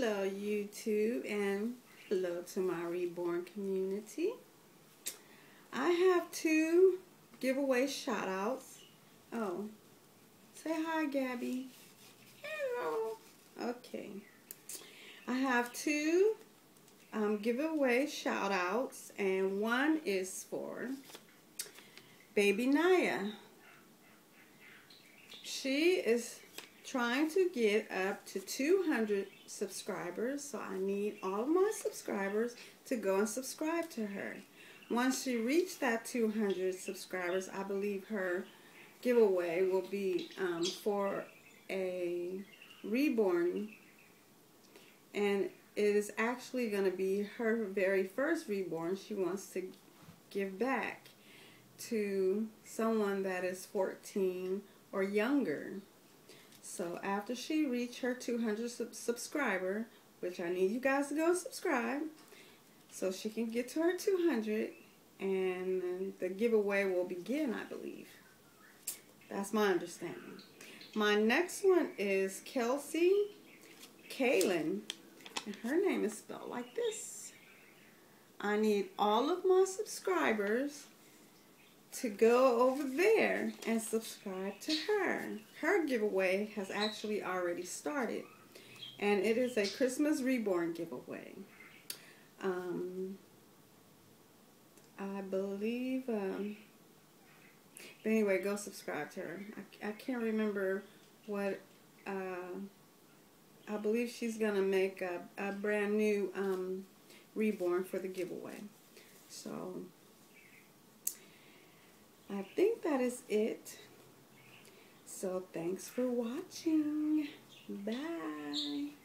Hello YouTube, and hello to my reborn community. I have two giveaway shout outs. Oh, say hi Gabby. Hello. Okay. I have two giveaway shout outs, and one is for Baby Naya. She is trying to get up to 200 subscribers, so I need all of my subscribers to go and subscribe to her. Once she reaches that 200 subscribers, I believe her giveaway will be for a reborn, and it is actually going to be her very first reborn. She wants to give back to someone that is 14 or younger. So after she reaches her 200 subscriber, which I need you guys to go subscribe, so she can get to her 200, and the giveaway will begin, I believe. That's my understanding. My next one is Kelsey Kaylin, and her name is spelled like this. I need all of my subscribers to go over there and subscribe to her. Her giveaway has actually already started, and it is a Christmas Reborn giveaway. I believe, but anyway, go subscribe to her. I can't remember what, I believe she's going to make a brand new Reborn for the giveaway. So I think that is it. So thanks for watching. Bye.